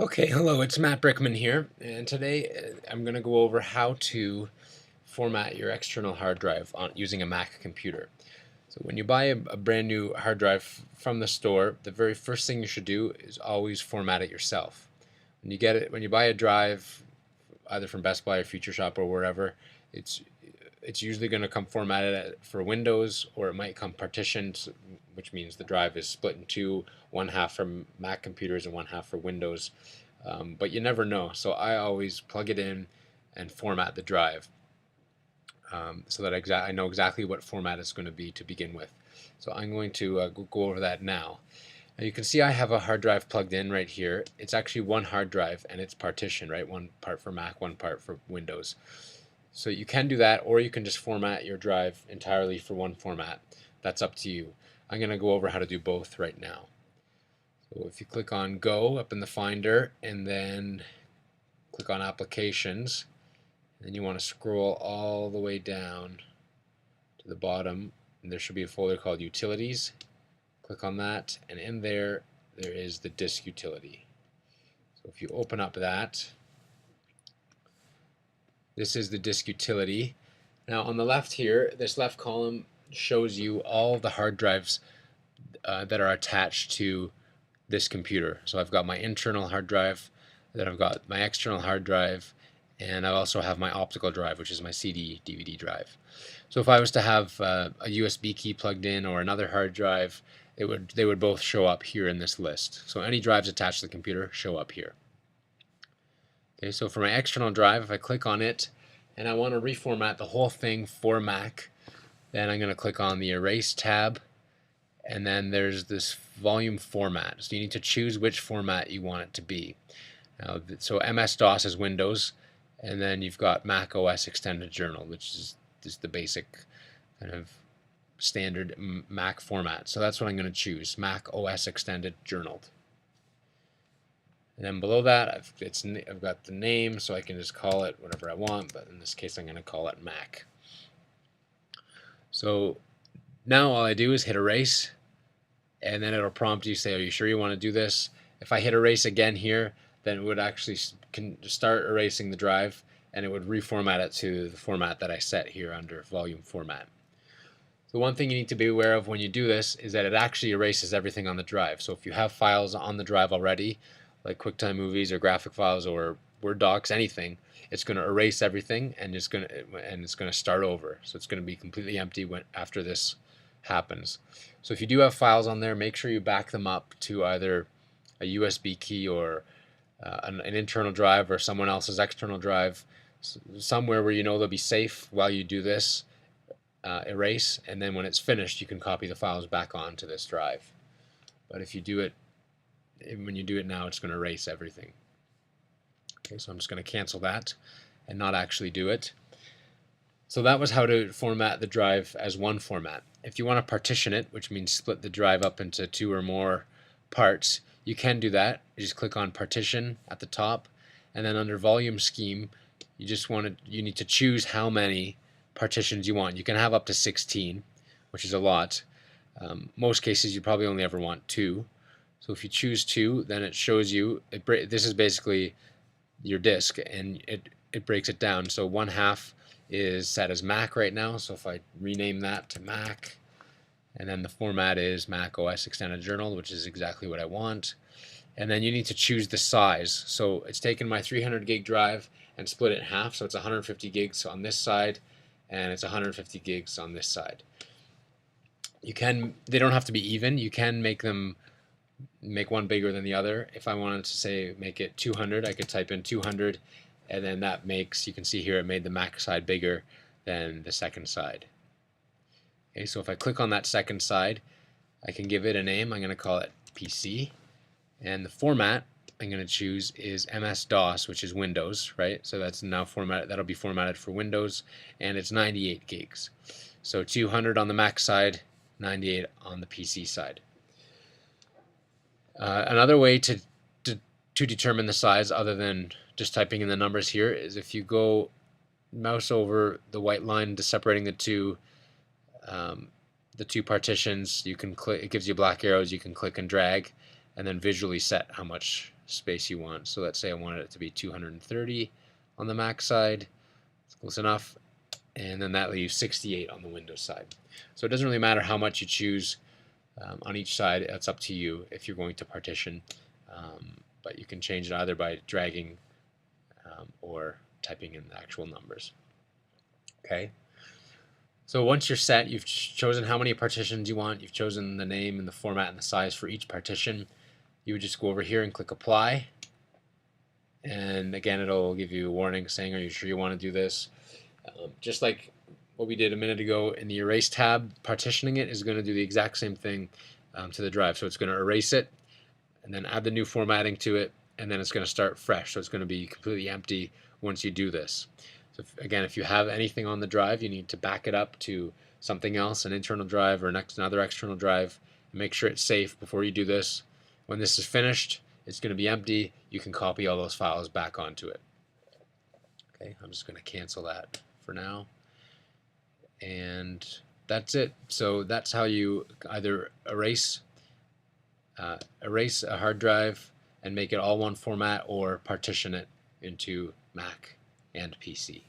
Okay, hello, it's Matt Brickman here, and today I'm going to go over how to format your external hard drive using a Mac computer. So when you buy a brand new hard drive from the store, the very first thing you should do is always format it yourself. When you buy a drive, either from Best Buy or Future Shop or wherever, it's it's usually going to come formatted for Windows, or it might come partitioned, which means the drive is split in two, one half for Mac computers and one half for Windows. But you never know, so I always plug it in and format the drive, so that I know exactly what format it's going to be to begin with. So I'm going to go over that now. Now you can see I have a hard drive plugged in right here. It's actually one hard drive and it's partitioned, right? One part for Mac, one part for Windows. So you can do that, or you can just format your drive entirely for one format. That's up to you. I'm going to go over how to do both right now. So if you click on Go up in the Finder and then click on Applications, then you want to scroll all the way down to the bottom, and there should be a folder called Utilities. Click on that, and in there is the disk utility. So if you open up that, this is the disk utility. Now on the left here, this left column shows you all the hard drives that are attached to this computer. So I've got my internal hard drive, then I've got my external hard drive, and I also have my optical drive, which is my CD DVD drive. So if I was to have a USB key plugged in or another hard drive, they would both show up here in this list. So any drives attached to the computer show up here. Okay, so for my external drive, if I click on it and I want to reformat the whole thing for Mac, then I'm going to click on the Erase tab, and then there's this volume format. So you need to choose which format you want it to be. Now, so MS-DOS is Windows, and then you've got Mac OS Extended Journal, which is just the basic kind of standard Mac format. So that's what I'm going to choose, Mac OS Extended Journaled. And then below that, I've got the name, so I can just call it whatever I want, but in this case I'm going to call it Mac. So now all I do is hit erase, and then it'll prompt you, say, are you sure you want to do this? If I hit erase again here, then it would actually start erasing the drive, and it would reformat it to the format that I set here under volume format. The one thing you need to be aware of when you do this is that it actually erases everything on the drive. So if you have files on the drive already, like QuickTime movies or graphic files or Word docs, anything, it's going to erase everything, and it's going to start over. So it's going to be completely empty after this happens. So if you do have files on there, make sure you back them up to either a USB key or an internal drive or someone else's external drive, somewhere where you know they'll be safe while you do this erase, and then when it's finished you can copy the files back onto this drive. But if you do it when you do it now, it's going to erase everything. Okay, so I'm just going to cancel that and not actually do it. So that was how to format the drive as one format. If you want to partition it, which means split the drive up into two or more parts, you can do that. You just click on Partition at the top, and then under Volume Scheme, you need to choose how many partitions you want. You can have up to 16, which is a lot. Most cases you probably only ever want 2. So if you choose 2, then it shows you, this is basically your disk, and it breaks it down. So one half is set as Mac right now, so if I rename that to Mac, and then the format is Mac OS Extended Journal, which is exactly what I want. And then you need to choose the size. So it's taken my 300 gig drive and split it in half, so it's 150 gigs on this side, and it's 150 gigs on this side. They don't have to be even. You can make one bigger than the other. If I wanted to say make it 200, I could type in 200, and then that makes, you can see here, it made the Mac side bigger than the second side. Okay, so if I click on that second side, I can give it a name. I'm going to call it PC, and the format I'm going to choose is MS-DOS, which is Windows, right? So that's now formatted. That'll be formatted for Windows, and it's 98 gigs. So 200 on the Mac side, 98 on the PC side. Another way to determine the size, other than just typing in the numbers here, is if you go mouse over the white line separating the two partitions, you can click. It gives you black arrows. You can click and drag, and then visually set how much space you want. So let's say I wanted it to be 230 on the Mac side. It's close enough. And then that leaves 68 on the Windows side. So it doesn't really matter how much you choose on each side. That's up to you if you're going to partition. But you can change it either by dragging or typing in the actual numbers. Okay. So once you're set, you've chosen how many partitions you want, you've chosen the name and the format and the size for each partition. You would just go over here and click apply. And again, it'll give you a warning saying, are you sure you want to do this? Just like what we did a minute ago in the erase tab, partitioning it is going to do the exact same thing to the drive. So it's going to erase it and then add the new formatting to it, and then it's going to start fresh. So it's going to be completely empty once you do this. So again, if you have anything on the drive, you need to back it up to something else, an internal drive or another external drive, and make sure it's safe before you do this. When this is finished, it's going to be empty. You can copy all those files back onto it. Okay, I'm just going to cancel that for now. And that's it. So that's how you either erase a hard drive and make it all one format, or partition it into Mac and PC.